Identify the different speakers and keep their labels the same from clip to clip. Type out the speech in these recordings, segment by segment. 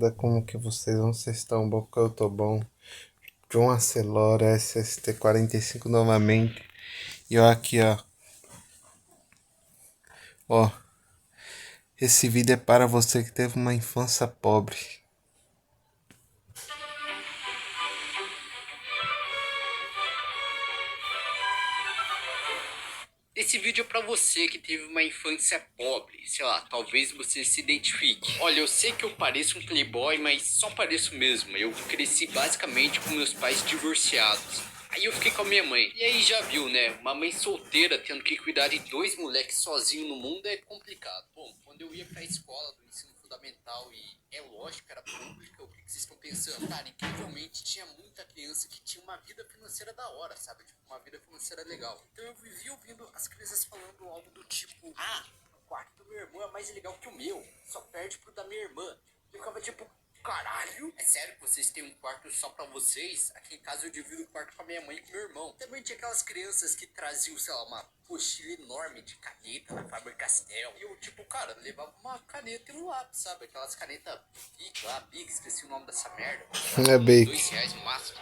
Speaker 1: rapaziada, como que vocês estão? Bom, que eu tô bom. John Acelora, SST45 novamente. E ó aqui, ó. Esse vídeo é para você que teve uma infância pobre.
Speaker 2: Esse vídeo é pra você que teve uma infância pobre, sei lá, talvez você se identifique. Olha, eu sei que eu pareço um playboy, mas só pareço mesmo. Eu cresci basicamente com meus pais divorciados. Aí eu fiquei com a minha mãe. E aí já viu, né? Uma mãe solteira tendo que cuidar de dois moleques sozinho no mundo é complicado. Bom, quando eu ia pra escola do ensino fundamental e é lógico, era pública, o que vocês estão pensando? Cara, incrivelmente tinha muita criança que tinha uma vida financeira da hora, sabe? Tipo, uma vida financeira legal. Então eu vivia ouvindo as crianças falando algo do tipo: ah, o quarto do meu irmão é mais legal que o meu, só perde pro da minha irmã. Eu ficava tipo: caralho, é sério que vocês têm um quarto só pra vocês? Aqui em casa eu divido o quarto com a minha mãe e com meu irmão. Também tinha aquelas crianças que traziam, sei lá, uma mochila enorme de caneta da Faber-Castell. E eu, tipo, cara, levava uma caneta e um lápis, sabe? Aquelas canetas Bic lá, Bic, esqueci o nome dessa merda.
Speaker 1: É bake.
Speaker 2: R$2 no máximo.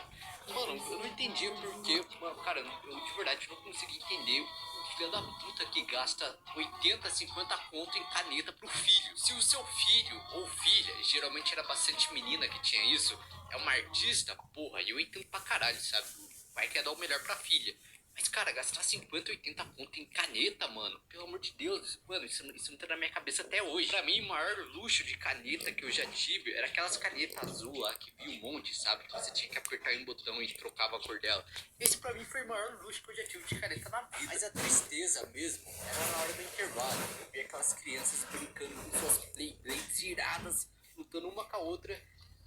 Speaker 2: Mano, eu não entendia porque, mano, cara, eu de verdade não consegui entender o filho da puta que gasta 80, 50 conto em caneta pro filho. Se o seu filho ou filha, geralmente era bastante menina que tinha isso, é uma artista, porra, eu entendo pra caralho, sabe? O pai quer dar o melhor pra filha. Mas, cara, gastar 50, 80 conto em caneta, mano, pelo amor de Deus, mano, isso não tá na minha cabeça até hoje. Pra mim, o maior luxo de caneta que eu já tive era aquelas canetas azul lá que vi um monte, sabe? Que você tinha que apertar em um botão e trocava a cor dela. Esse pra mim foi o maior luxo que eu já tive de caneta na vida. Mas a tristeza mesmo era na hora do intervalo. Eu vi aquelas crianças brincando com suas Beyblades iradas, lutando uma com a outra.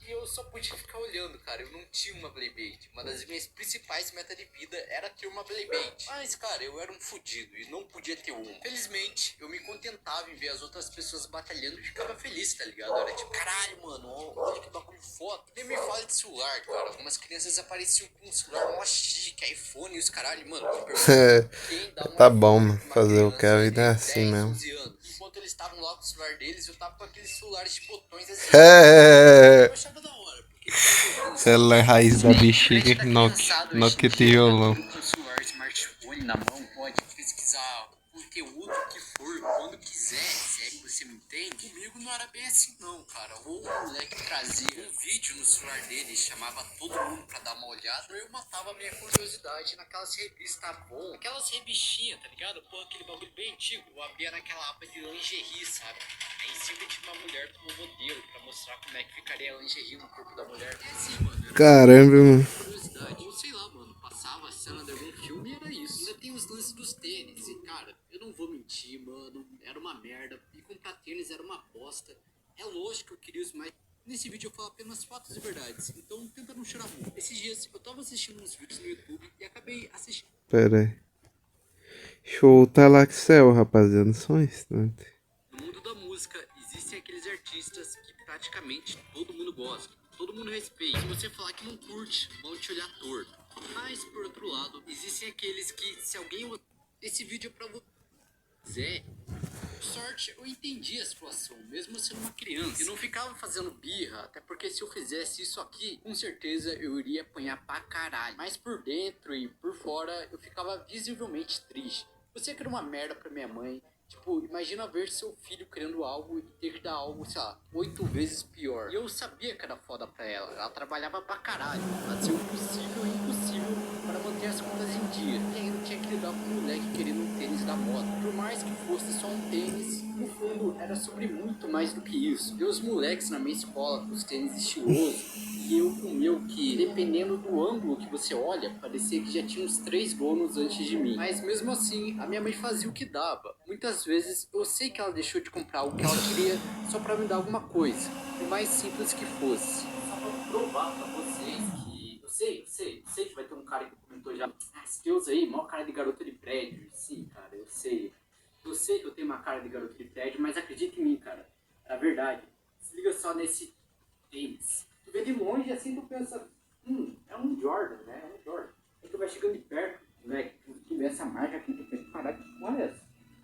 Speaker 2: E eu só podia ficar olhando, cara. Eu não tinha uma Beyblade. Uma das minhas principais metas de vida era ter uma Beyblade. Mas, cara, eu era um fudido e não podia ter uma. Felizmente, eu me contentava em ver as outras pessoas batalhando e ficava feliz, tá ligado? Eu era tipo, caralho, mano, olha que bagulho foda. Nem me fala de celular, cara. Algumas crianças apareciam com um celular mó chique, iPhone e os caralho, mano. Me pergunto, quem dá um
Speaker 1: Tá bom,
Speaker 2: iPhone
Speaker 1: mano.
Speaker 2: pra uma
Speaker 1: Fazer o que a
Speaker 2: criança
Speaker 1: vida é
Speaker 2: de
Speaker 1: assim
Speaker 2: 10,
Speaker 1: mesmo.
Speaker 2: 11 anos? Enquanto eles estavam lá com o celular deles, eu tava com aqueles celulares de botões assim.
Speaker 1: É.
Speaker 2: Eu achava da hora, porque
Speaker 1: Celular raiz da bexiga,
Speaker 2: tá
Speaker 1: Nokia,
Speaker 2: cansado hoje em
Speaker 1: Nokia
Speaker 2: dia,
Speaker 1: tijolão.
Speaker 2: com o celular smartphone na mão, pode pesquisar o conteúdo que for, quando quiser, se é que você me entende. Comigo não era bem assim não, cara. Ou o moleque trazia um vídeo no celular dele, chamava todo mundo pra dar uma olhada, eu matava a minha curiosidade naquelas revistas bom, aquelas revistinhas, tá ligado? Pô, aquele bagulho bem antigo, eu abria naquela aba de lingerie, sabe? Aí sempre tinha uma mulher como modelo, pra mostrar como é que ficaria a lingerie no corpo da mulher. É assim, mano.
Speaker 1: Caramba, mano.
Speaker 2: Curiosidade. Ou sei lá, mano, passava a cena de algum filme e era isso. Ainda tem os lances dos tênis. E, cara, eu não vou mentir, mano. Era uma merda. E comprar tênis era uma bosta. É lógico que eu queria os mais. Nesse vídeo eu falo apenas fatos e verdades. Então tenta não chorar muito. Esses dias eu tava assistindo uns vídeos no YouTube e acabei assistindo.
Speaker 1: Pera aí. Show Talaxel, rapaziada. Só um instante.
Speaker 2: No mundo da música, existem aqueles artistas que praticamente todo mundo gosta, todo mundo respeita. Se você falar que não curte, vão te olhar torto. Mas, por outro lado, existem aqueles que, se alguém... Esse vídeo é pra você. Sorte, eu entendi a situação, mesmo sendo uma criança. Eu não ficava fazendo birra, até porque se eu fizesse isso aqui, com certeza eu iria apanhar pra caralho. Mas por dentro e por fora, eu ficava visivelmente triste. Você que era uma merda pra minha mãe. Tipo, imagina ver seu filho criando algo e ter que dar algo, sei lá, 8 vezes pior. E eu sabia que era foda pra ela. Ela trabalhava pra caralho, fazia o possível e o impossível para manter as contas em dia. E ainda tinha que lidar com um moleque querendo um tênis da moda. Por mais que fosse só um tênis, no fundo era sobre muito mais do que isso. Ver os moleques na minha escola com os tênis estilosos e eu com o meu que, dependendo do ângulo que você olha, parecia que já tinha uns 3 donos antes de mim. Mas mesmo assim, a minha mãe fazia o que dava. Muitas vezes eu sei que ela deixou de comprar o que ela queria só para me dar alguma coisa, por mais simples que fosse. Só pra provar pra vocês que... Eu sei que vai ter um cara que comentou já: ah, esse Deus aí, maior cara de garota de prédio. Sim, cara, eu sei. Eu sei que eu tenho uma cara de garota de prédio, mas acredita em mim, cara. É a verdade. Se liga só nesse tênis. Tu vê de longe assim, tu pensa, é um Jordan, né? É um Jordan. Aí tu vai chegando de perto, moleque, tu vê essa marca aqui, tu pensa, caralho, que porra é essa?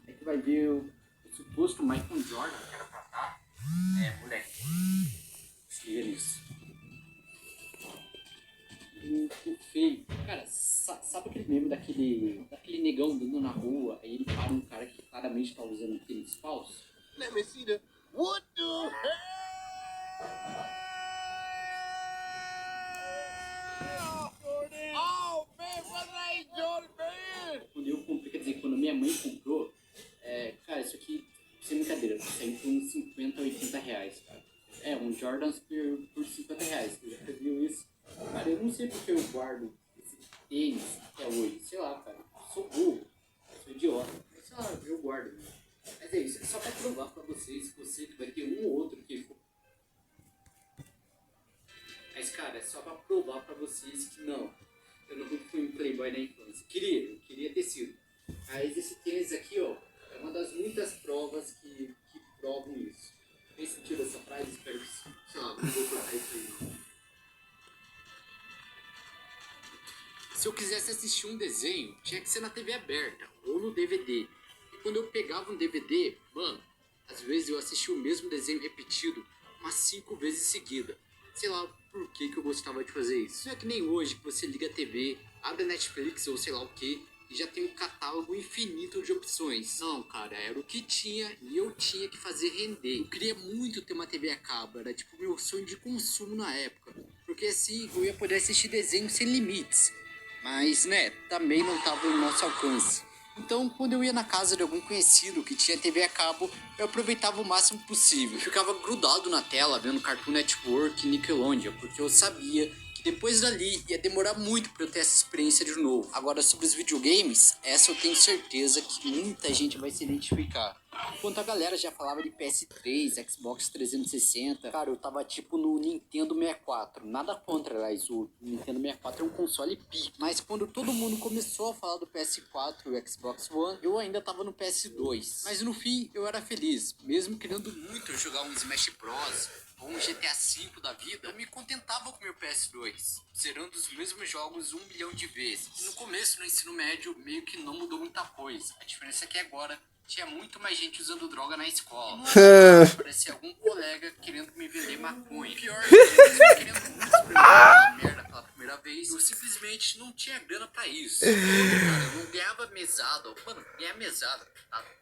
Speaker 2: Aí tu vai ver o suposto Michael Jordan, que era pra dar. É, moleque. muito feio. Cara, sabe aquele meme daquele negão andando na rua, aí ele para um cara que claramente tá usando tênis falso?
Speaker 3: Let me see the. What the hell? Oh, man, what ain't Jordan, man?
Speaker 2: Quando eu comprei, quer dizer, quando minha mãe comprou, cara, isso aqui, sem brincadeira, saiu por uns 50, 80 reais, cara. Um Jordans por 50 reais. Você já viu isso? Cara, eu não sei porque eu guardo esse tênis até hoje. Sei lá, cara. Sou burro. Sou idiota. Mas sei lá, eu guardo. Mas é isso. É só pra provar pra vocês que você vai ter um ou outro que... Mas, cara, é só pra provar pra vocês que não. Eu não fui um playboy na infância. Eu queria ter sido. Mas esse tênis aqui, ó, é uma das muitas provas que provam isso. Fez sentido essa frase? Espero que sim. Sei lá, não vou cortar isso aí não. Se eu quisesse assistir um desenho, tinha que ser na TV aberta ou no DVD. E quando eu pegava um DVD, mano, às vezes eu assistia o mesmo desenho repetido umas 5 vezes seguida. Sei lá por que eu gostava de fazer isso. Não é que nem hoje que você liga a TV, abre a Netflix ou sei lá o que e já tem um catálogo infinito de opções. Não, cara, era o que tinha e eu tinha que fazer render. Eu queria muito ter uma TV a cabo, era tipo meu sonho de consumo na época. Porque assim eu ia poder assistir desenhos sem limites. Mas, né, também não estava no nosso alcance. Então, quando eu ia na casa de algum conhecido que tinha TV a cabo, eu aproveitava o máximo possível. Eu ficava grudado na tela vendo Cartoon Network e Nickelodeon, porque eu sabia que depois dali ia demorar muito para eu ter essa experiência de novo. Agora, sobre os videogames, essa eu tenho certeza que muita gente vai se identificar. Enquanto a galera já falava de PS3, Xbox 360, cara, eu tava tipo no Nintendo 64. Nada contra, aliás, o Nintendo 64 é um console pique. Mas quando todo mundo começou a falar do PS4 e o Xbox One, eu ainda tava no PS2. Mas no fim, eu era feliz. Mesmo querendo muito jogar um Smash Bros. Ou um GTA V da vida, eu me contentava com meu PS2, zerando os mesmos jogos 1 milhão de vezes. E no começo, no ensino médio, meio que não mudou muita coisa. A diferença é que agora tinha muito mais gente usando droga na escola. Parecia algum colega querendo me vender maconha. Pior, eu querendo muito experimentar merda pela primeira vez, eu simplesmente não tinha grana pra isso. Cara, eu não ganhava mesada. Mano, ganhar mesada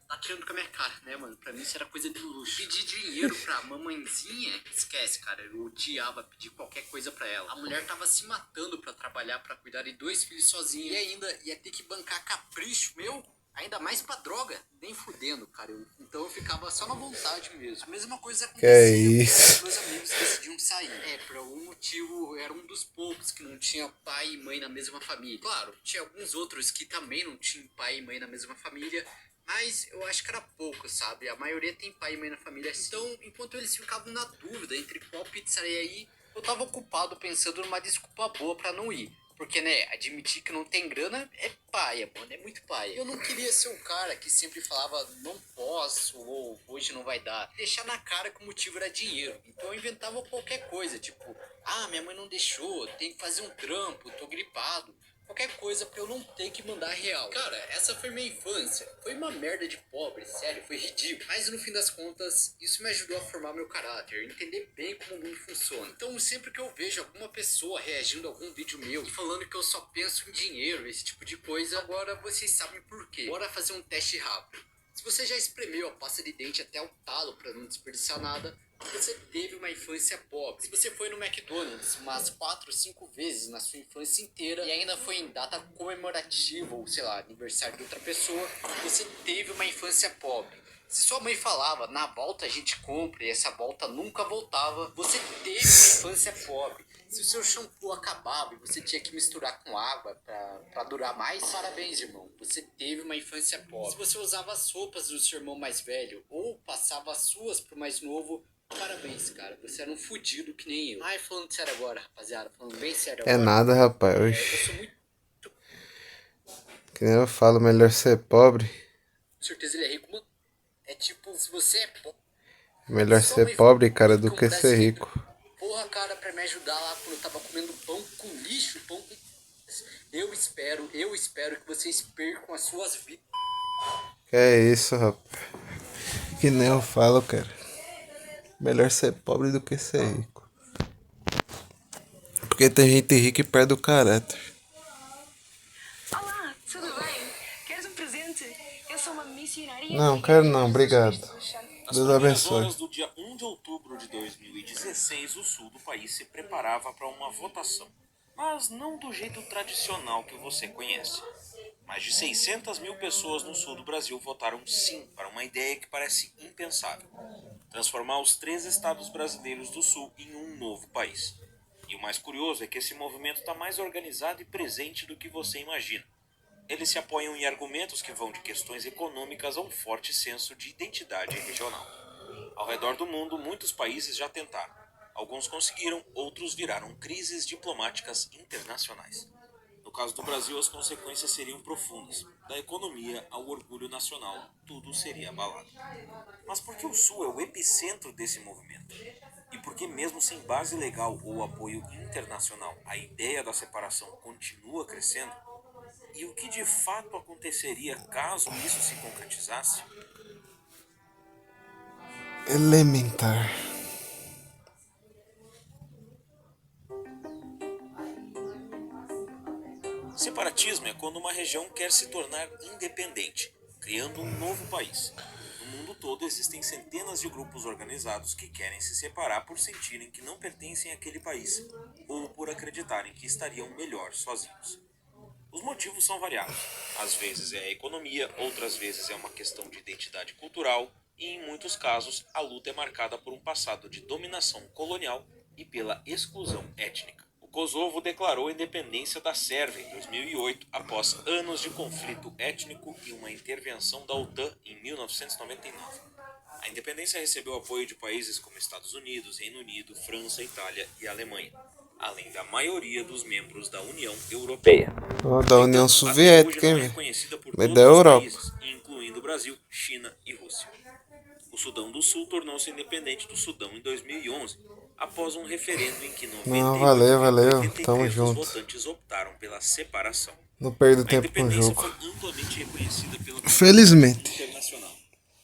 Speaker 2: tá tirando com a minha cara, né, mano? Pra mim isso era coisa de luxo. Pedir dinheiro pra mamãezinha, esquece, cara. Eu odiava pedir qualquer coisa pra ela. A mulher tava se matando pra trabalhar, pra cuidar de 2 filhos sozinha. E ainda ia ter que bancar capricho meu. Ainda mais pra droga, nem fudendo, cara. Então eu ficava só na vontade mesmo. A mesma coisa acontecia quando meus amigos decidiam sair. Por algum motivo, eu era um dos poucos que não tinha pai e mãe na mesma família. Claro, tinha alguns outros que também não tinham pai e mãe na mesma família, mas eu acho que era pouco, sabe? A maioria tem pai e mãe na família. Então, enquanto eles ficavam na dúvida entre qual pizzaria ir, eu tava ocupado pensando numa desculpa boa pra não ir. Porque, né, admitir que não tem grana é paia, mano, é muito paia. Eu não queria ser um cara que sempre falava não posso ou hoje não vai dar. Deixar na cara que o motivo era dinheiro. Então eu inventava qualquer coisa, tipo, minha mãe não deixou, tem que fazer um trampo, tô gripado. Qualquer coisa pra eu não ter que mandar real. Cara, essa foi minha infância. Foi uma merda de pobre, sério, foi ridículo. Mas no fim das contas, isso me ajudou a formar meu caráter, entender bem como o mundo funciona. Então sempre que eu vejo alguma pessoa reagindo a algum vídeo meu e falando que eu só penso em dinheiro, esse tipo de coisa, agora vocês sabem por quê. Bora fazer um teste rápido. Se você já espremeu a pasta de dente até o talo pra não desperdiçar nada, você teve uma infância pobre. Se você foi no McDonald's umas 4 ou 5 vezes na sua infância inteira e ainda foi em data comemorativa ou, sei lá, aniversário de outra pessoa, você teve uma infância pobre. Se sua mãe falava, na volta a gente compra e essa volta nunca voltava, você teve uma infância pobre. Se o seu shampoo acabava e você tinha que misturar com água pra durar mais, parabéns, irmão. Você teve uma infância pobre. Se você usava as roupas do seu irmão mais velho ou passava as suas pro mais novo, parabéns, cara. Você era um fudido que nem eu. Falando sério agora, rapaziada. Falando bem sério agora.
Speaker 1: É nada, rapaz.
Speaker 2: Eu sou muito...
Speaker 1: Que nem eu falo, melhor ser pobre.
Speaker 2: Com certeza ele é rico, mano. É tipo, se você é pobre...
Speaker 1: Melhor ser pobre, cara, do que ser rico.
Speaker 2: Porra, cara, pra me ajudar lá quando eu tava comendo pão com lixo, pão com... Eu espero que vocês percam as suas vidas.
Speaker 1: Que é isso, rapaz. Que nem eu falo, cara. Melhor ser pobre do que ser rico. Porque tem gente rica e perde o caráter.
Speaker 4: Olá, tudo bem? Queres um presente? Eu sou uma missionária.
Speaker 1: Não, quero não, obrigado.
Speaker 5: Nas
Speaker 1: Deus
Speaker 5: primeiras
Speaker 1: abençoe.
Speaker 5: horas do dia 1 de outubro de 2016, o sul do país se preparava para uma votação, mas não do jeito tradicional que você conhece. Mais de 600 mil pessoas no sul do Brasil votaram sim para uma ideia que parece impensável: transformar os 3 estados brasileiros do sul em um novo país. E o mais curioso é que esse movimento está mais organizado e presente do que você imagina. Eles se apoiam em argumentos que vão de questões econômicas a um forte senso de identidade regional. Ao redor do mundo, muitos países já tentaram. Alguns conseguiram, outros viraram crises diplomáticas internacionais. No caso do Brasil, as consequências seriam profundas. Da economia ao orgulho nacional, tudo seria abalado. Mas por que o Sul é o epicentro desse movimento? E por que, mesmo sem base legal ou apoio internacional, a ideia da separação continua crescendo? E o que de fato aconteceria caso isso se concretizasse?
Speaker 1: Elementar.
Speaker 5: Separatismo é quando uma região quer se tornar independente, criando um novo país. No mundo todo existem centenas de grupos organizados que querem se separar por sentirem que não pertencem àquele país, ou por acreditarem que estariam melhor sozinhos. Os motivos são variados. Às vezes é a economia, outras vezes é uma questão de identidade cultural e, em muitos casos, a luta é marcada por um passado de dominação colonial e pela exclusão étnica. O Kosovo declarou a independência da Sérvia em 2008, após anos de conflito étnico e uma intervenção da OTAN em 1999. A independência recebeu apoio de países como Estados Unidos, Reino Unido, França, Itália e Alemanha, além da maioria dos membros da União Europeia.
Speaker 1: Ó, da União
Speaker 5: Até
Speaker 1: Soviética,
Speaker 5: hoje
Speaker 1: hein,
Speaker 5: não é
Speaker 1: velho?
Speaker 5: reconhecida por
Speaker 1: Mas
Speaker 5: todos
Speaker 1: da
Speaker 5: os
Speaker 1: Europa.
Speaker 5: países, incluindo Brasil, China e Rússia. O Sudão do Sul tornou-se independente do Sudão em 2011, após um referendo em que
Speaker 1: Não, valeu.
Speaker 5: 98,83%
Speaker 1: Tamo
Speaker 5: dos
Speaker 1: junto.
Speaker 5: votantes optaram pela separação.
Speaker 1: Não perdo
Speaker 5: A
Speaker 1: tempo com o
Speaker 5: independência
Speaker 1: jogo.
Speaker 5: foi amplamente reconhecida pela comunidade
Speaker 1: Felizmente.
Speaker 5: internacional,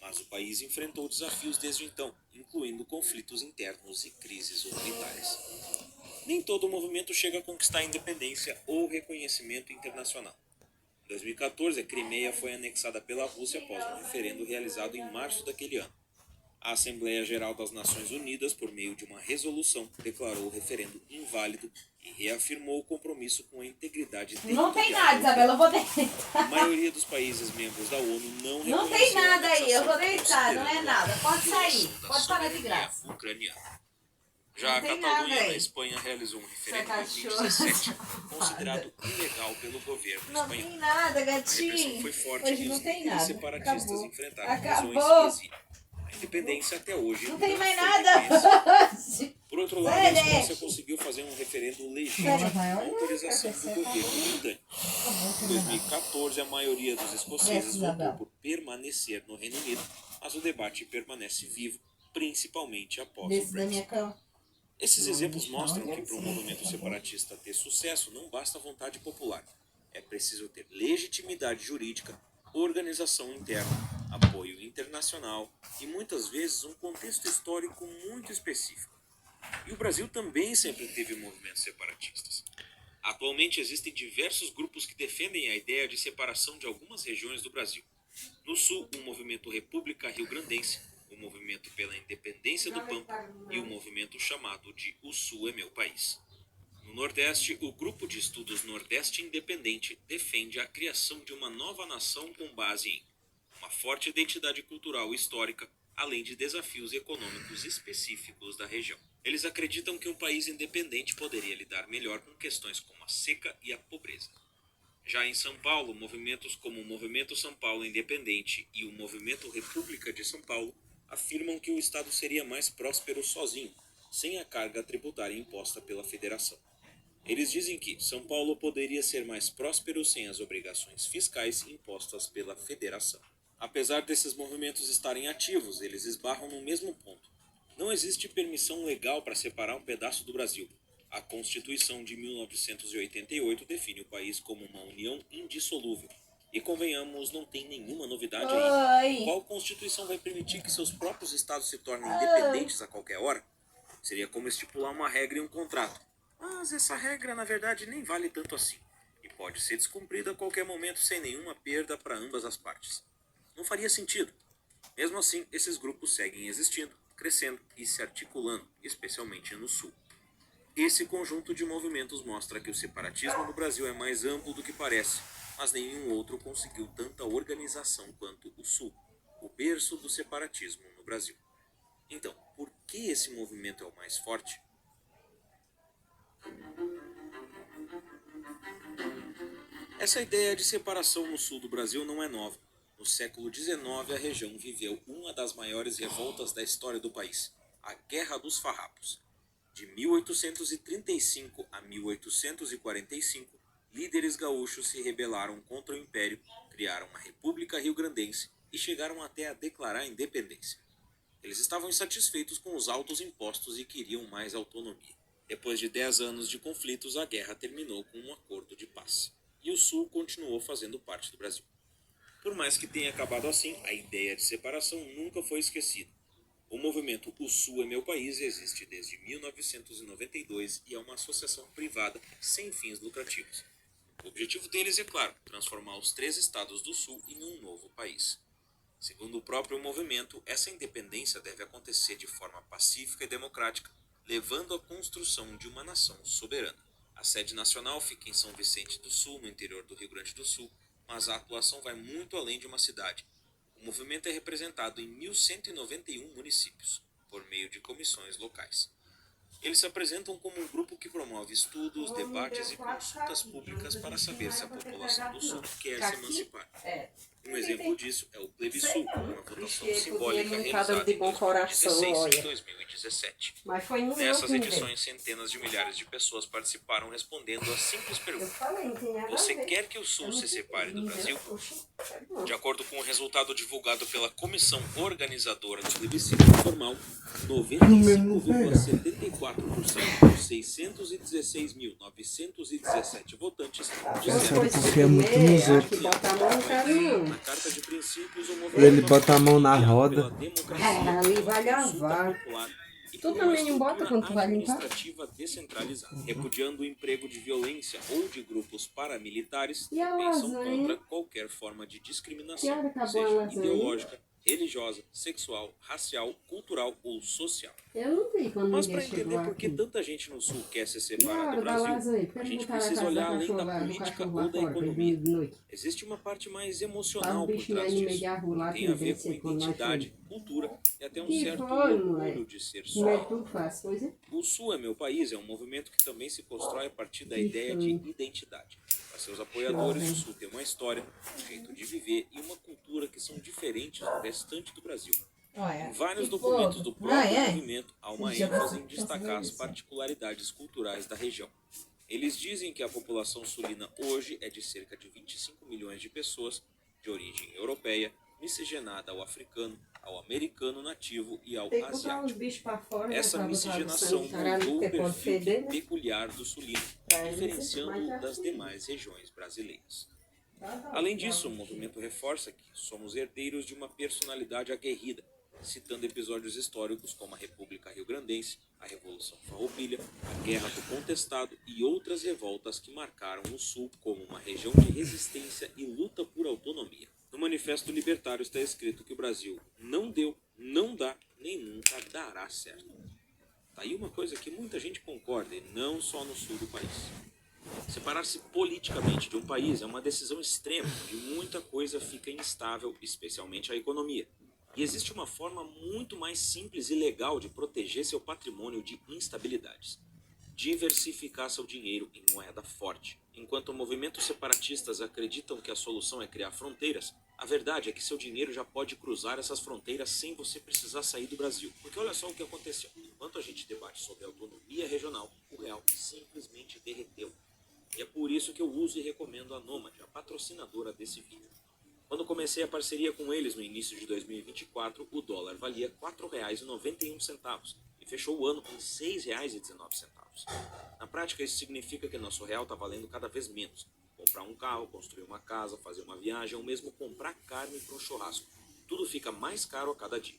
Speaker 5: mas o país enfrentou desafios desde então, incluindo conflitos internos e crises humanitárias. Nem todo movimento chega a conquistar a independência ou reconhecimento internacional. Em 2014, a Crimeia foi anexada pela Rússia após um referendo realizado em março daquele ano. A Assembleia Geral das Nações Unidas, por meio de uma resolução, declarou o referendo inválido e reafirmou o compromisso com a integridade territorial.
Speaker 6: Não tem nada, Isabela, eu vou deitar.
Speaker 5: A maioria dos países membros da ONU não
Speaker 6: Não tem
Speaker 5: reconheceu a
Speaker 6: nada aí, eu vou
Speaker 5: anexação,
Speaker 6: deitar, não é
Speaker 5: considerando
Speaker 6: nada. Pode
Speaker 5: a
Speaker 6: sair,
Speaker 5: violação da
Speaker 6: pode parar de
Speaker 5: soberania
Speaker 6: graça.
Speaker 5: ucraniana. Já a
Speaker 6: Não tem
Speaker 5: Catalunha,
Speaker 6: nada aí.
Speaker 5: na Espanha, realizou um referendo em
Speaker 6: cachorro
Speaker 5: 2017, considerado ilegal pelo governo
Speaker 6: Não
Speaker 5: espanhol.
Speaker 6: tem nada,
Speaker 5: A repressão
Speaker 6: gatinho.
Speaker 5: foi forte
Speaker 6: Hoje
Speaker 5: e
Speaker 6: não
Speaker 5: os
Speaker 6: tem
Speaker 5: líderes
Speaker 6: nada.
Speaker 5: separatistas
Speaker 6: Acabou.
Speaker 5: enfrentaram
Speaker 6: Acabou.
Speaker 5: prisões e exílio. A independência até hoje
Speaker 6: Não tem mais
Speaker 5: foi
Speaker 6: nada.
Speaker 5: reconhecida. Por outro lado, a
Speaker 6: Celeste.
Speaker 5: Escócia conseguiu fazer um referendo legítimo com autorização do governo britânico. Em 2014, a maioria dos escoceses votou por permanecer no Reino Unido, mas o debate permanece vivo, principalmente após o
Speaker 6: Desce da minha
Speaker 5: Brexit.
Speaker 6: cama.
Speaker 5: Esses exemplos mostram que para um movimento separatista ter sucesso não basta vontade popular. É preciso ter legitimidade jurídica, organização interna, apoio internacional e muitas vezes um contexto histórico muito específico. E o Brasil também sempre teve movimentos separatistas. Atualmente existem diversos grupos que defendem a ideia de separação de algumas regiões do Brasil. No Sul, o movimento República Rio-Grandense, o movimento pela independência do Pampa e o movimento chamado de O Sul é Meu País. No Nordeste, o Grupo de Estudos Nordeste Independente defende a criação de uma nova nação com base em uma forte identidade cultural e histórica, além de desafios econômicos específicos da região. Eles acreditam que um país independente poderia lidar melhor com questões como a seca e a pobreza. Já em São Paulo, movimentos como o Movimento São Paulo Independente e o Movimento República de São Paulo afirmam que o Estado seria mais próspero sozinho, sem a carga tributária imposta pela Federação. Eles dizem que São Paulo poderia ser mais próspero sem as obrigações fiscais impostas pela Federação. Apesar desses movimentos estarem ativos, eles esbarram no mesmo ponto. Não existe permissão legal para separar um pedaço do Brasil. A Constituição de 1988 define o país como uma união indissolúvel. E convenhamos, não tem nenhuma novidade aí.
Speaker 6: Oi.
Speaker 5: Qual Constituição vai permitir que seus próprios estados se tornem independentes a qualquer hora? Seria como estipular uma regra em um contrato. Mas essa regra, na verdade, nem vale tanto assim, e pode ser descumprida a qualquer momento sem nenhuma perda para ambas as partes. Não faria sentido. Mesmo assim, esses grupos seguem existindo, crescendo e se articulando, especialmente no Sul. Esse conjunto de movimentos mostra que o separatismo no Brasil é mais amplo do que parece, mas nenhum outro conseguiu tanta organização quanto o Sul, o berço do separatismo no Brasil. Então, por que esse movimento é o mais forte? Essa ideia de separação no sul do Brasil não é nova. No século XIX, a região viveu uma das maiores revoltas da história do país, a Guerra dos Farrapos. De 1835 a 1845, líderes gaúchos se rebelaram contra o Império, criaram a República Rio-Grandense e chegaram até a declarar a independência. Eles estavam insatisfeitos com os altos impostos e queriam mais autonomia. Depois de 10 anos de conflitos, a guerra terminou com um acordo de paz. E o Sul continuou fazendo parte do Brasil. Por mais que tenha acabado assim, a ideia de separação nunca foi esquecida. O movimento O Sul é Meu País existe desde 1992 e é uma associação privada sem fins lucrativos. O objetivo deles é, claro, transformar os 3 estados do Sul em um novo país. Segundo o próprio movimento, essa independência deve acontecer de forma pacífica e democrática, levando à construção de uma nação soberana. A sede nacional fica em São Vicente do Sul, no interior do Rio Grande do Sul, mas a atuação vai muito além de uma cidade. O movimento é representado em 1.191 municípios, por meio de comissões locais. Eles se apresentam como um grupo que promove estudos, debates e consultas públicas para saber se a população do Sul quer se emancipar. Um exemplo disso é o plebiscito, uma votação simbólica realizada em 2016 e 2017. Nessas edições, centenas de milhares de pessoas participaram respondendo a simples pergunta: você quer que o Sul se separe do Brasil? De acordo com o resultado divulgado pela comissão organizadora do plebiscito informal, 95,74% dos 616.917 votantes disseram
Speaker 1: Porque é muito nos outros.
Speaker 5: na carta de princípios o movimento
Speaker 1: Ele bota a mão na roda.
Speaker 6: Ali vai lavar. Tu também não bota quando tu vai limpar?
Speaker 5: Administrativa descentralizada, repudiando o emprego de violência ou de grupos paramilitares,
Speaker 6: E a
Speaker 5: também são
Speaker 6: lasanha?
Speaker 5: contra qualquer forma de
Speaker 6: Que hora
Speaker 5: discriminação,
Speaker 6: acabou a
Speaker 5: seja
Speaker 6: lasanha?
Speaker 5: ideológica, religiosa, sexual, racial, cultural ou social.
Speaker 6: Eu não vi quando
Speaker 5: Mas
Speaker 6: ninguém
Speaker 5: para entender
Speaker 6: chegou
Speaker 5: por que
Speaker 6: aqui.
Speaker 5: tanta gente no Sul quer se
Speaker 6: E a
Speaker 5: separar
Speaker 6: hora
Speaker 5: do
Speaker 6: da
Speaker 5: Brasil,
Speaker 6: lasanha? Por
Speaker 5: a
Speaker 6: que
Speaker 5: gente
Speaker 6: botaram a
Speaker 5: precisa
Speaker 6: casa
Speaker 5: olhar
Speaker 6: da
Speaker 5: além da
Speaker 6: cachorra lá, do
Speaker 5: política
Speaker 6: cachorro
Speaker 5: ou
Speaker 6: lá
Speaker 5: da
Speaker 6: fora, pra
Speaker 5: economia.
Speaker 6: de noite?
Speaker 5: Existe uma parte mais
Speaker 6: Tá
Speaker 5: emocional
Speaker 6: um
Speaker 5: por
Speaker 6: bichinho
Speaker 5: trás
Speaker 6: aí no meio
Speaker 5: disso,
Speaker 6: da rua lá
Speaker 5: que
Speaker 6: que
Speaker 5: tem a
Speaker 6: não
Speaker 5: ver
Speaker 6: sei
Speaker 5: com
Speaker 6: quando nós
Speaker 5: identidade,
Speaker 6: fomos.
Speaker 5: cultura e até um
Speaker 6: Que
Speaker 5: certo
Speaker 6: foi,
Speaker 5: orgulho
Speaker 6: moleque?
Speaker 5: de ser
Speaker 6: Como é
Speaker 5: só.
Speaker 6: que tu faz coisa?
Speaker 5: O Sul é Meu País é um movimento que também se constrói a partir da
Speaker 6: Que
Speaker 5: ideia de
Speaker 6: foi?
Speaker 5: identidade. Para seus apoiadores, o Sul tem uma história, um jeito de viver e uma cultura que são diferentes do restante do Brasil. Em vários documentos do próprio movimento, há uma ênfase em destacar as particularidades culturais da região. Eles dizem que a população sulina hoje é de cerca de 25 milhões de pessoas, de origem europeia, miscigenada ao africano, ao americano nativo e ao
Speaker 6: Tem que botar os
Speaker 5: asiático.
Speaker 6: bichos pra fora, né,
Speaker 5: Essa
Speaker 6: pra botar
Speaker 5: miscigenação
Speaker 6: no caralho,
Speaker 5: moldou o
Speaker 6: porque pode
Speaker 5: perfil
Speaker 6: feder, né?
Speaker 5: peculiar do sulino,
Speaker 6: Pra ele ser
Speaker 5: diferenciando-o
Speaker 6: mais
Speaker 5: das
Speaker 6: assim.
Speaker 5: demais regiões brasileiras. Além disso, o movimento reforça que somos herdeiros de uma personalidade aguerrida, citando episódios históricos como a República Rio-Grandense, a Revolução Farroupilha, a Guerra do Contestado e outras revoltas que marcaram o Sul como uma região de resistência e luta por autonomia. No Manifesto Libertário está escrito que o Brasil não deu, não dá, nem nunca dará certo. Tá aí uma coisa que muita gente concorda, e não só no sul do país. Separar-se politicamente de um país é uma decisão extrema, onde muita coisa fica instável, especialmente a economia. E existe uma forma muito mais simples e legal de proteger seu patrimônio de instabilidades: diversificar seu dinheiro em moeda forte. Enquanto movimentos separatistas acreditam que a solução é criar fronteiras, a verdade é que seu dinheiro já pode cruzar essas fronteiras sem você precisar sair do Brasil. Porque olha só o que aconteceu. Enquanto a gente debate sobre autonomia regional, o real simplesmente derreteu. E é por isso que eu uso e recomendo a Nomad, a patrocinadora desse vídeo. Quando comecei a parceria com eles no início de 2024, o dólar valia R$ 4,91 e fechou o ano com R$ 6,19. Na prática, isso significa que nosso real está valendo cada vez menos. Comprar um carro, construir uma casa, fazer uma viagem ou mesmo comprar carne para um churrasco. Tudo fica mais caro a cada dia.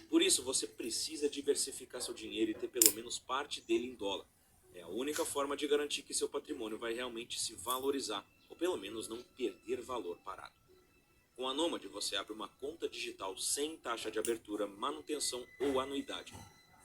Speaker 5: Por isso, você precisa diversificar seu dinheiro e ter pelo menos parte dele em dólar. É a única forma de garantir que seu patrimônio vai realmente se valorizar, ou pelo menos não perder valor parado. Com a Nômade, você abre uma conta digital sem taxa de abertura, manutenção ou anuidade.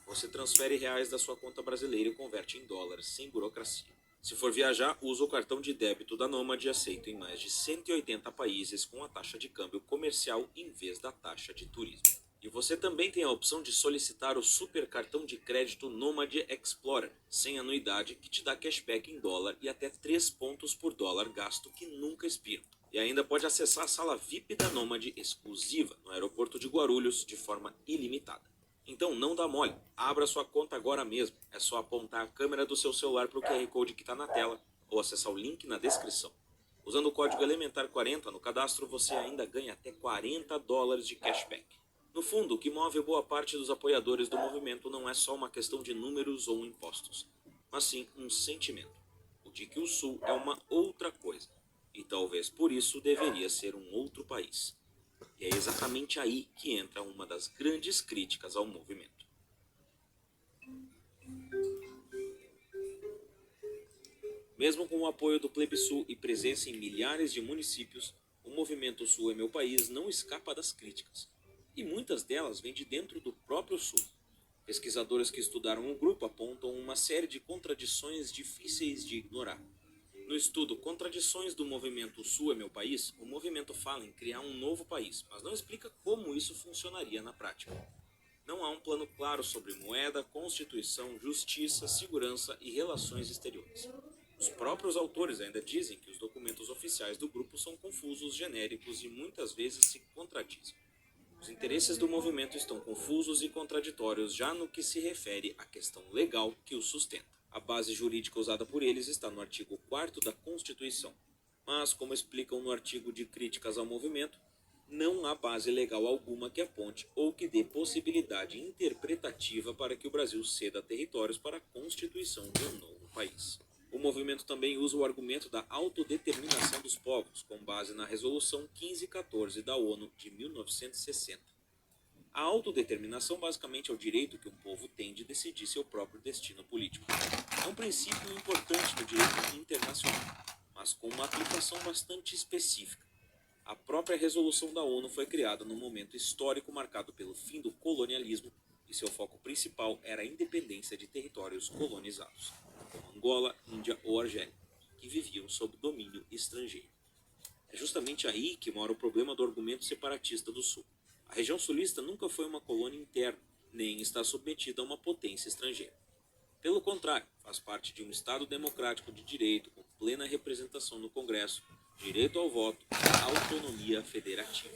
Speaker 5: Você transfere reais da sua conta brasileira e converte em dólares, sem burocracia. Se for viajar, usa o cartão de débito da Nômade aceito em mais de 180 países com a taxa de câmbio comercial em vez da taxa de turismo. E você também tem a opção de solicitar o super cartão de crédito Nômade Explorer, sem anuidade, que te dá cashback em dólar e até 3 pontos por dólar gasto que nunca expiram. E ainda pode acessar a sala VIP da Nômade exclusiva no aeroporto de Guarulhos de forma ilimitada. Então não dá mole, abra sua conta agora mesmo. É só apontar a câmera do seu celular para o QR Code que está na tela ou acessar o link na descrição. Usando o código Elementar40 no cadastro, você ainda ganha até 40 dólares de cashback. No fundo, o que move boa parte dos apoiadores do movimento não é só uma questão de números ou impostos, mas sim um sentimento, o de que o Sul é uma outra coisa, e talvez por isso deveria ser um outro país. E é exatamente aí que entra uma das grandes críticas ao movimento. Mesmo com o apoio do Plebissul e presença em milhares de municípios, o movimento Sul é Meu País não escapa das críticas. E muitas delas vêm de dentro do próprio Sul. Pesquisadores que estudaram o grupo apontam uma série de contradições difíceis de ignorar. No estudo Contradições do Movimento Sul é Meu País, o movimento fala em criar um novo país, mas não explica como isso funcionaria na prática. Não há um plano claro sobre moeda, constituição, justiça, segurança e relações exteriores. Os próprios autores ainda dizem que os documentos oficiais do grupo são confusos, genéricos e muitas vezes se contradizem. Os interesses do movimento estão confusos e contraditórios já no que se refere à questão legal que o sustenta. A base jurídica usada por eles está no artigo 4º da Constituição. Mas, como explicam no artigo de críticas ao movimento, não há base legal alguma que aponte ou que dê possibilidade interpretativa para que o Brasil ceda territórios para a constituição de um novo país. O movimento também usa o argumento da autodeterminação dos povos, com base na Resolução 1514 da ONU de 1960. A autodeterminação basicamente é o direito que um povo tem de decidir seu próprio destino político. É um princípio importante no direito internacional, mas com uma aplicação bastante específica. A própria resolução da ONU foi criada num momento histórico marcado pelo fim do colonialismo e seu foco principal era a independência de territórios colonizados, como Angola, Índia ou Argélia, que viviam sob domínio estrangeiro. É justamente aí que mora o problema do argumento separatista do Sul. A região sulista nunca foi uma colônia interna, nem está submetida a uma potência estrangeira. Pelo contrário, faz parte de um Estado democrático de direito, com plena representação no Congresso, direito ao voto e autonomia federativa.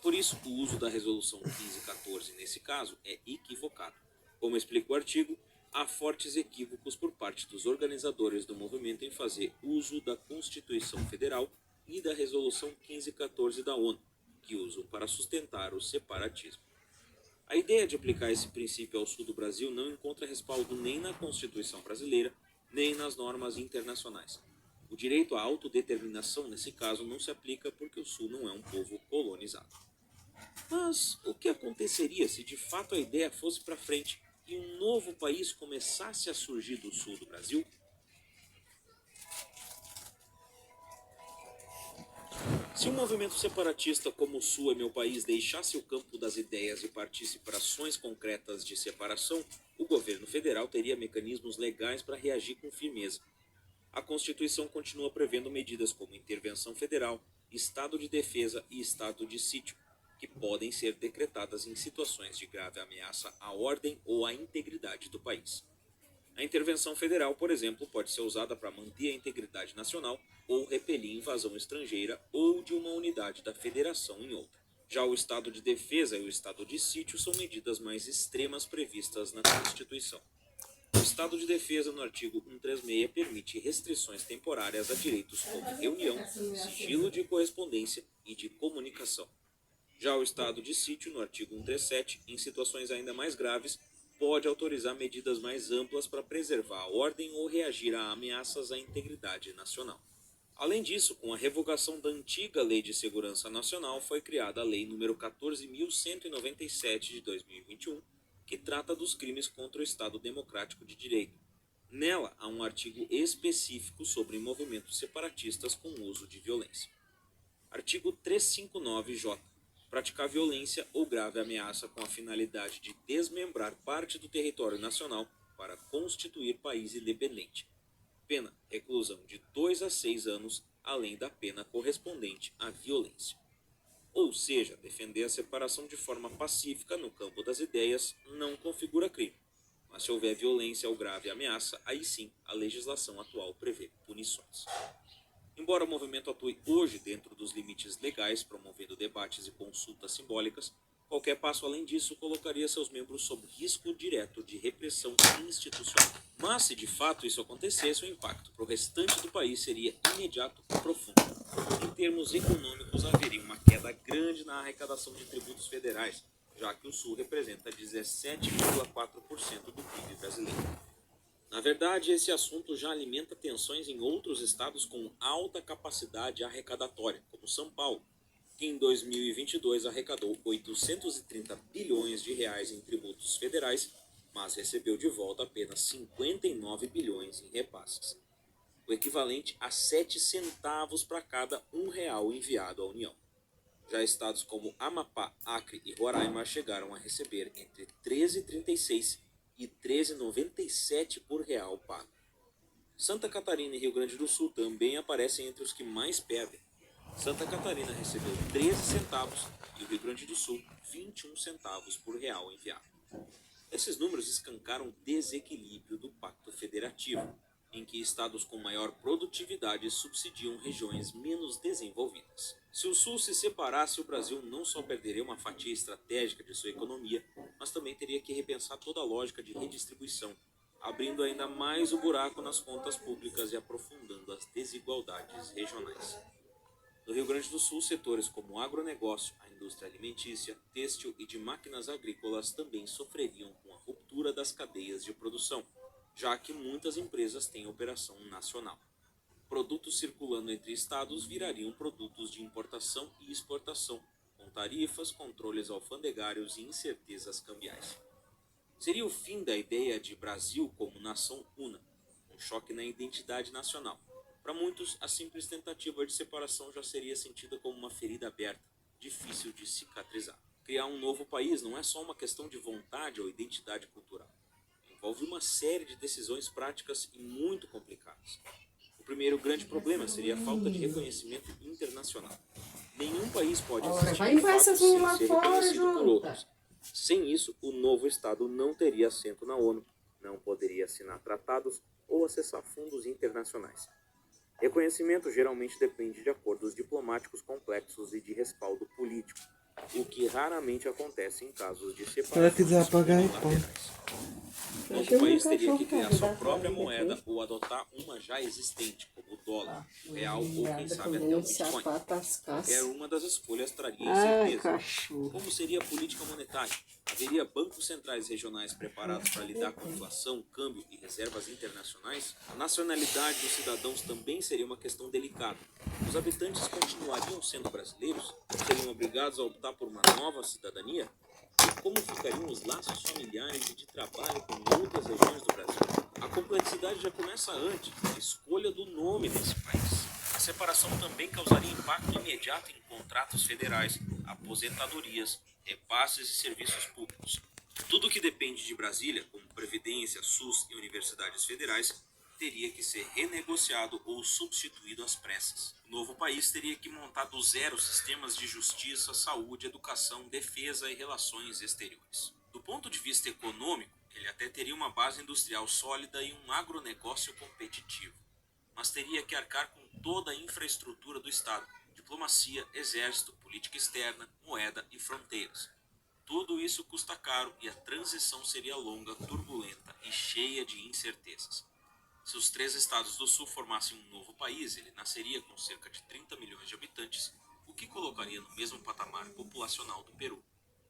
Speaker 5: Por isso, o uso da Resolução 1514 nesse caso é equivocado. Como explica o artigo, há fortes equívocos por parte dos organizadores do movimento em fazer uso da Constituição Federal e da Resolução 1514 da ONU, que usam para sustentar o separatismo. A ideia de aplicar esse princípio ao sul do Brasil não encontra respaldo nem na Constituição brasileira, nem nas normas internacionais. O direito à autodeterminação, nesse caso, não se aplica porque o sul não é um povo colonizado. Mas o que aconteceria se de fato a ideia fosse para frente e um novo país começasse a surgir do sul do Brasil? Se um movimento separatista como o Sul é Meu País deixasse o campo das ideias e partisse para ações concretas de separação, o governo federal teria mecanismos legais para reagir com firmeza. A Constituição continua prevendo medidas como intervenção federal, estado de defesa e estado de sítio, que podem ser decretadas em situações de grave ameaça à ordem ou à integridade do país. A intervenção federal, por exemplo, pode ser usada para manter a integridade nacional ou repelir invasão estrangeira ou de uma unidade da federação em outra. Já o estado de defesa e o estado de sítio são medidas mais extremas previstas na Constituição. O estado de defesa, no artigo 136, permite restrições temporárias a direitos como reunião, sigilo de correspondência e de comunicação. Já o estado de sítio, no artigo 137, em situações ainda mais graves, pode autorizar medidas mais amplas para preservar a ordem ou reagir a ameaças à integridade nacional. Além disso, com a revogação da antiga Lei de Segurança Nacional, foi criada a Lei nº 14.197 de 2021, que trata dos crimes contra o Estado Democrático de Direito. Nela há um artigo específico sobre movimentos separatistas com uso de violência. Artigo 359-J. Praticar violência ou grave ameaça com a finalidade de desmembrar parte do território nacional para constituir país independente. Pena: reclusão de 2 a 6 anos, além da pena correspondente à violência. Ou seja, defender a separação de forma pacífica no campo das ideias não configura crime. Mas se houver violência ou grave ameaça, aí sim a legislação atual prevê punições. Embora o movimento atue hoje dentro dos limites legais, promovendo debates e consultas simbólicas, qualquer passo além disso colocaria seus membros sob risco direto de repressão institucional. Mas se de fato isso acontecesse, o impacto para o restante do país seria imediato e profundo. Em termos econômicos, haveria uma queda grande na arrecadação de tributos federais, já que o Sul representa 17,4% do PIB brasileiro. Na verdade, esse assunto já alimenta tensões em outros estados com alta capacidade arrecadatória, como São Paulo, que em 2022 arrecadou 830 bilhões de reais em tributos federais, mas recebeu de volta apenas 59 bilhões em repasses, o equivalente a 7 centavos para cada R$ 1 enviado à União. Já estados como Amapá, Acre e Roraima chegaram a receber entre 13,36 e 13,97 por real pago. Santa Catarina e Rio Grande do Sul também aparecem entre os que mais perdem. Santa Catarina recebeu 13 centavos e o Rio Grande do Sul 21 centavos por real enviado. Esses números escancaram o desequilíbrio do Pacto Federativo, em que estados com maior produtividade subsidiam regiões menos desenvolvidas. Se o Sul se separasse, o Brasil não só perderia uma fatia estratégica de sua economia, mas também teria que repensar toda a lógica de redistribuição, abrindo ainda mais o buraco nas contas públicas e aprofundando as desigualdades regionais. No Rio Grande do Sul, setores como o agronegócio, a indústria alimentícia, têxtil e de máquinas agrícolas também sofreriam com a ruptura das cadeias de produção, já que muitas empresas têm operação nacional. Produtos circulando entre estados virariam produtos de importação e exportação, com tarifas, controles alfandegários e incertezas cambiais. Seria o fim da ideia de Brasil como nação una, um choque na identidade nacional. Para muitos, a simples tentativa de separação já seria sentida como uma ferida aberta, difícil de cicatrizar. Criar um novo país não é só uma questão de vontade ou identidade cultural. Envolve uma série de decisões práticas e muito complicadas. O primeiro grande problema seria a falta de reconhecimento internacional. Nenhum país pode existir de fato sem ser reconhecido por outros. Sem isso, o novo Estado não teria assento na ONU, não poderia assinar tratados ou acessar fundos internacionais. Reconhecimento geralmente depende de acordos diplomáticos complexos e de respaldo político, o que raramente acontece em casos de separação unilaterais. O novo país teria que criar sua própria moeda ou adotar uma já existente, como o dólar, o real ou quem sabe até o Bitcoin. Qualquer uma das escolhas traria incerteza. Como seria a política monetária? Haveria bancos centrais regionais preparados para lidar com inflação, câmbio e reservas internacionais? A nacionalidade dos cidadãos também seria uma questão delicada. Os habitantes continuariam sendo brasileiros? Seriam obrigados a optar por uma nova cidadania? E como ficariam os laços familiares e de trabalho com outras regiões do Brasil? A complexidade já começa antes da escolha do nome desse país. A separação também causaria impacto imediato em contratos federais, aposentadorias, repasses e serviços públicos. Tudo que depende de Brasília, como Previdência, SUS e universidades federais, teria que ser renegociado ou substituído às pressas. O novo país teria que montar do zero sistemas de justiça, saúde, educação, defesa e relações exteriores. Do ponto de vista econômico, ele até teria uma base industrial sólida e um agronegócio competitivo, mas teria que arcar com toda a infraestrutura do Estado, diplomacia, exército, política externa, moeda e fronteiras. Tudo isso custa caro e a transição seria longa, turbulenta e cheia de incertezas. Se os 3 estados do sul formassem um novo país, ele nasceria com cerca de 30 milhões de habitantes, o que colocaria no mesmo patamar populacional do Peru.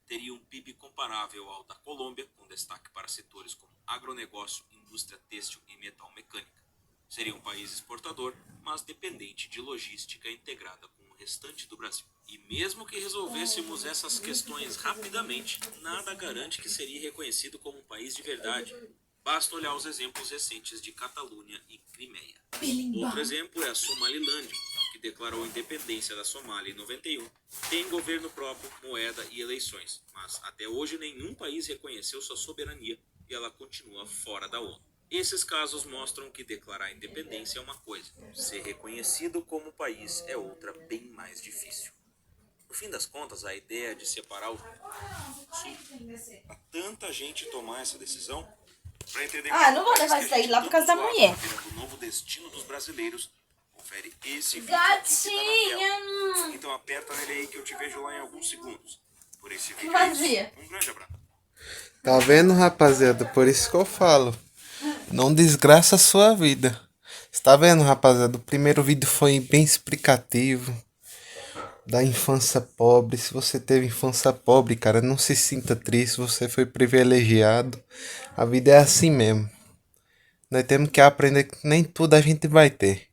Speaker 5: Teria um PIB comparável ao da Colômbia, com destaque para setores como agronegócio, indústria têxtil e metal mecânica. Seria um país exportador, mas dependente de logística integrada com o restante do Brasil. E mesmo que resolvêssemos essas questões rapidamente, nada garante que seria reconhecido como um país de verdade. Basta olhar os exemplos recentes de Catalunha e Crimeia. Outro exemplo é a Somalilândia, que declarou independência da Somália em 91, tem governo próprio, moeda e eleições, mas até hoje nenhum país reconheceu sua soberania e ela continua fora da ONU. Esses casos mostram que declarar independência é uma coisa, ser reconhecido como país é outra bem mais difícil. No fim das contas, a ideia de separar o Sul, para tanta gente tomar essa decisão, para entender
Speaker 6: Ah, não vou levar isso aí lá por causa da mulher.
Speaker 5: o novo destino dos brasileiros, confere esse vídeo
Speaker 6: Gatinha!
Speaker 5: aqui que tá na tela. Então aperta nele aí que eu te vejo lá em alguns segundos. Por esse vídeo
Speaker 6: Vazia.
Speaker 5: um grande abraço.
Speaker 1: Tá vendo, rapaziada? Por isso que eu falo. Não desgraça a sua vida. Você tá vendo, rapaziada? O primeiro vídeo foi bem explicativo. Da infância pobre. Se você teve infância pobre, cara, não se sinta triste. Você foi privilegiado. A vida é assim mesmo. Nós temos que aprender que nem tudo a gente vai ter.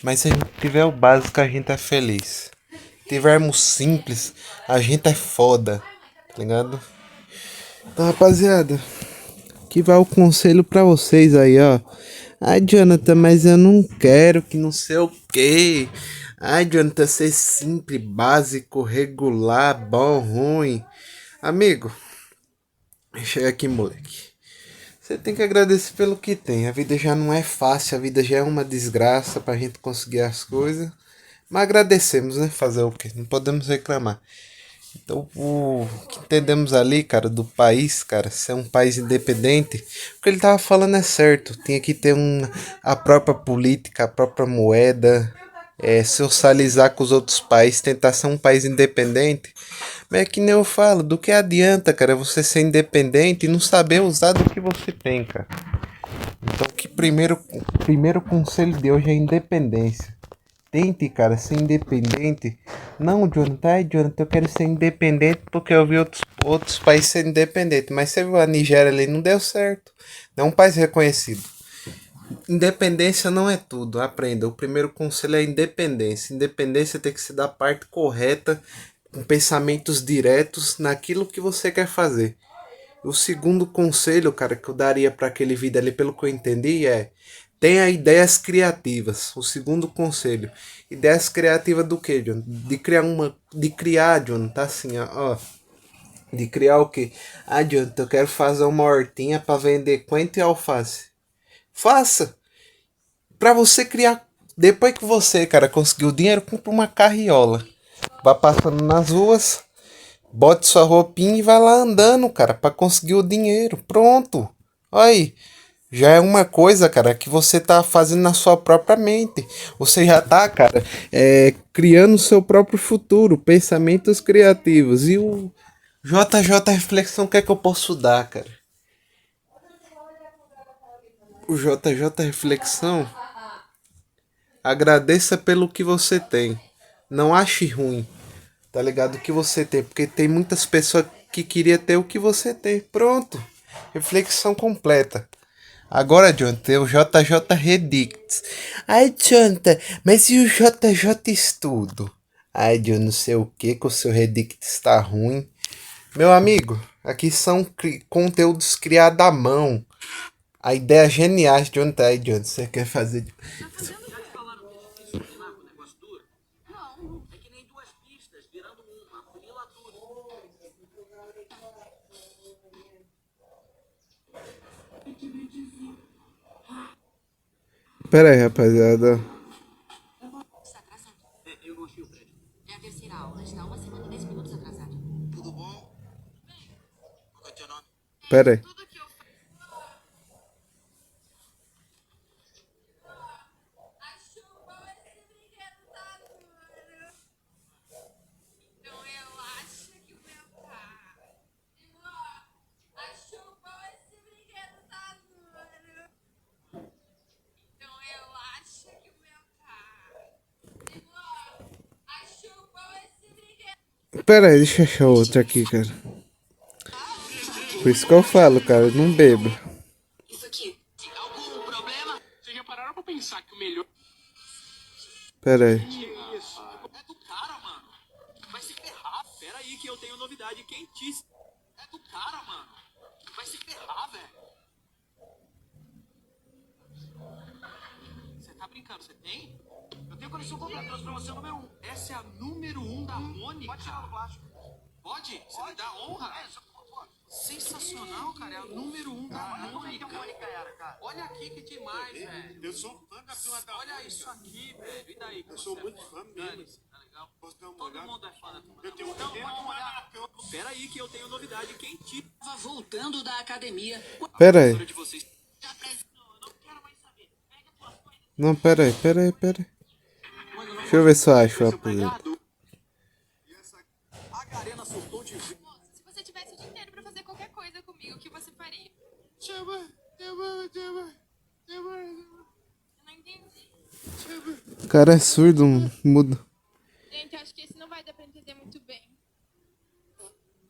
Speaker 1: Mas se a gente tiver o básico, a gente é feliz. Se tivermos simples, a gente é foda. Tá ligado? Então, rapaziada, que vai o conselho pra vocês aí, ó. Ai, Jonathan, mas eu não quero que não sei o quê. Ai, Jonathan, ser simples, básico, regular, bom, ruim. Amigo, chega aqui, moleque. Você tem que agradecer pelo que tem. A vida já não é fácil, a vida já é uma desgraça pra gente conseguir as coisas. Mas agradecemos, né? Fazer o quê? Não podemos reclamar. Então, o que entendemos ali, cara, do país, cara, ser um país independente, o que ele tava falando é certo. Tinha que ter a própria política, a própria moeda, socializar com os outros países, tentar ser um país independente. Mas é que nem eu falo, do que adianta, cara, você ser independente e não saber usar do que você tem, cara. Então, o primeiro conselho de hoje é independência. Tente, cara, ser independente. Não, Jonathan, Jonathan, eu quero ser independente porque eu vi outros países serem independentes. Mas você viu a Nigéria ali, não deu certo. Não é um país reconhecido. Independência não é tudo, aprenda. O primeiro conselho é independência. Independência tem que ser da parte correta, com pensamentos diretos naquilo que você quer fazer. O segundo conselho, cara, que eu daria para aquele vídeo ali, pelo que eu entendi, é: tenha ideias criativas. O segundo conselho. Ideias criativas do que, John? De criar, John, tá assim, ó. De criar o quê? Ah, John, eu quero fazer uma hortinha para vender coentro e alface. Faça! Para você criar. Depois que você, cara, conseguiu o dinheiro, compra uma carriola. Vá passando nas ruas, bote sua roupinha e vai lá andando, cara, para conseguir o dinheiro. Pronto. Aí. Já é uma coisa, cara, que você tá fazendo na sua própria mente. Você já tá, cara, criando o seu próprio futuro, pensamentos criativos. E o JJ Reflexão, o que é que eu posso dar, cara? O JJ Reflexão, agradeça pelo que você tem. Não ache ruim, tá ligado? O que você tem, porque tem muitas pessoas que queria ter o que você tem. Pronto. Reflexão completa. Agora, Jonathan, tem o JJ Redicts. Ai, Jonathan, mas e o JJ Estudo? Ai, eu não sei o que o seu Redicts está ruim. Meu amigo, aqui são conteúdos criados à mão. A ideia geniais, Jonathan. Ai, Jonathan, você quer fazer...
Speaker 2: Já te falaram que é difícil treinar com o negócio duro? Não. É que nem duas pistas virando uma. Funila tudo.
Speaker 1: Pera aí, rapaziada.
Speaker 2: Eu não achei o prédio.
Speaker 7: É a terceira aula, está 1 semana e 10 minutos atrasado.
Speaker 3: Tudo bom? Qual é o teu nome?
Speaker 1: Pera aí.
Speaker 7: Tudo que eu faço. A chupa, esse brinquedo tá duro. Então eu acho que o meu tá. A chupa, esse brinquedo tá duro. Então eu acho que o meu tá. A chupa, esse brinquedo.
Speaker 1: Pera aí, deixa eu achar outro aqui, cara. Por isso que eu falo, cara, não beba.
Speaker 7: Isso aqui.
Speaker 2: Algum problema? Vocês já pararam pra pensar que o melhor...
Speaker 1: Pera aí.
Speaker 2: Isso. É do cara, mano. Vai se ferrar. Pera aí que eu tenho novidade quentíssima. É do cara, mano. Vai se ferrar, velho.
Speaker 3: cara. Você tem? Eu tenho coleção completa. Trouxe pra você o número 1.
Speaker 2: Essa é a número 1 da Mônica.
Speaker 3: Pode tirar do plástico.
Speaker 2: Pode? Você me dá honra?
Speaker 3: É, só pode.
Speaker 2: Sensacional, cara. É a número 1 da
Speaker 3: Olha como é que a
Speaker 2: Mônica.
Speaker 3: Mônica era, cara.
Speaker 2: Olha aqui que demais, velho.
Speaker 3: Eu sou fã da turma da
Speaker 2: Olha
Speaker 3: Mônica.
Speaker 2: isso aqui, velho. E daí?
Speaker 3: Eu sou muito fã mesmo.
Speaker 2: Dane-se, tá legal?
Speaker 3: Posso dar uma
Speaker 2: Todo
Speaker 3: olhada?
Speaker 2: mundo é fã da turma
Speaker 3: Eu
Speaker 2: da
Speaker 3: tenho
Speaker 2: Mônica.
Speaker 3: uma olhada na cama.
Speaker 2: Pera aí que eu tenho novidade quentinha. Tava voltando da academia.
Speaker 1: Pera aí.
Speaker 2: A professora de vocês
Speaker 1: Não, pera aí. Deixa eu ver se eu acho o rapaziada.
Speaker 2: A Garena soltou de
Speaker 7: Moço, se você tivesse o dia inteiro pra fazer qualquer coisa comigo, o que você faria? Eu não entendi.
Speaker 1: O cara é surdo, mudo.
Speaker 7: Gente, acho que esse não vai dar pra entender muito bem.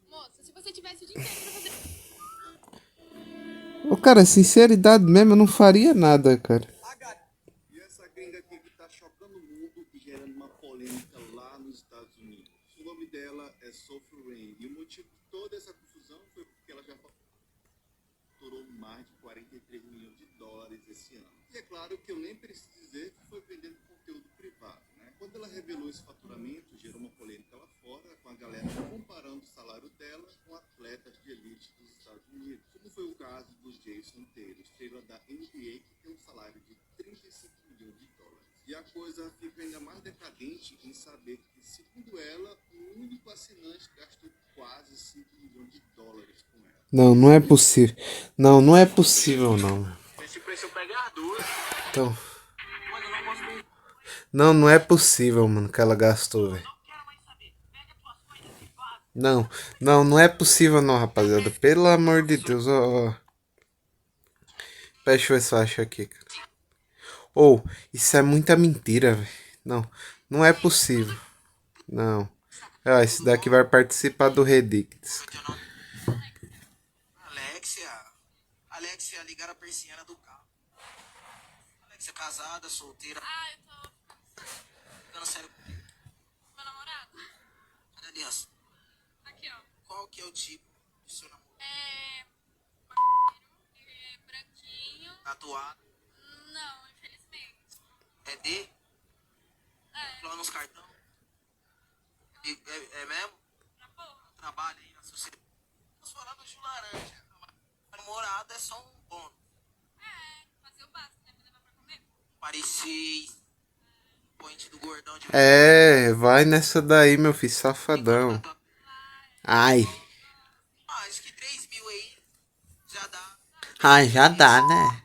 Speaker 7: Moça, se você tivesse o dia inteiro pra fazer...
Speaker 1: Ô, cara, sinceridade mesmo, eu não faria nada, cara.
Speaker 8: E essa gringa aqui que tá chocando o mundo e gerando uma polêmica lá nos Estados Unidos. O nome dela é Sophie Rain. E o motivo de toda essa confusão foi porque ela já faturou mais de 43 milhões de dólares esse ano. E é claro que eu nem preciso dizer que foi vendendo conteúdo privado, né? Quando ela revelou esse faturamento, gerou uma polêmica lá fora, com a galera comparando o salário dela com atletas de elite dos Estados Unidos. Como foi o caso do Jason Taylor, estrela da NBA, que tem um salário de 35 milhões de dólares. E a coisa fica ainda mais decadente em saber que, segundo ela, o único assinante gastou quase 5 milhões de dólares com ela.
Speaker 1: Não é possível. Não é possível, não.
Speaker 3: Esse preço eu pegar duas.
Speaker 1: Então,
Speaker 3: Mas eu não posso ver.
Speaker 1: não é possível, mano, que ela gastou, velho.
Speaker 3: Não quero mais saber. Pega tuas coisas e vaza.
Speaker 1: Não é possível não, rapaziada. Pelo amor de Deus, ó. Deixa eu ver se eu acho aqui, cara. Isso é muita mentira, velho. Não é possível. Não. Esse daqui vai participar do Redix.
Speaker 3: Alexia, ligar a persiana do carro. Alexia, casada, solteira.
Speaker 7: Ah, eu tô
Speaker 3: Ficando sério comigo.
Speaker 7: meu namorado.
Speaker 3: Cadê a aliança?
Speaker 7: Aqui, ó.
Speaker 3: Qual que é o tipo do seu namoro?
Speaker 7: É... branquinho.
Speaker 3: Tatuado?
Speaker 7: Não, infelizmente.
Speaker 3: É D?
Speaker 7: É,
Speaker 3: Clona nos cartão? É mesmo?
Speaker 7: pra porra.
Speaker 3: Trabalha aí na sociedade. Estamos falando de um laranja. Namorada é só um bônus.
Speaker 7: É, fazer o básico, né? Me levar pra comer.
Speaker 3: Parecer point do gordão de...
Speaker 1: Vai nessa daí, meu filho, safadão. Ai.
Speaker 3: Ah, acho que 3 mil aí já dá.
Speaker 1: Já dá, né?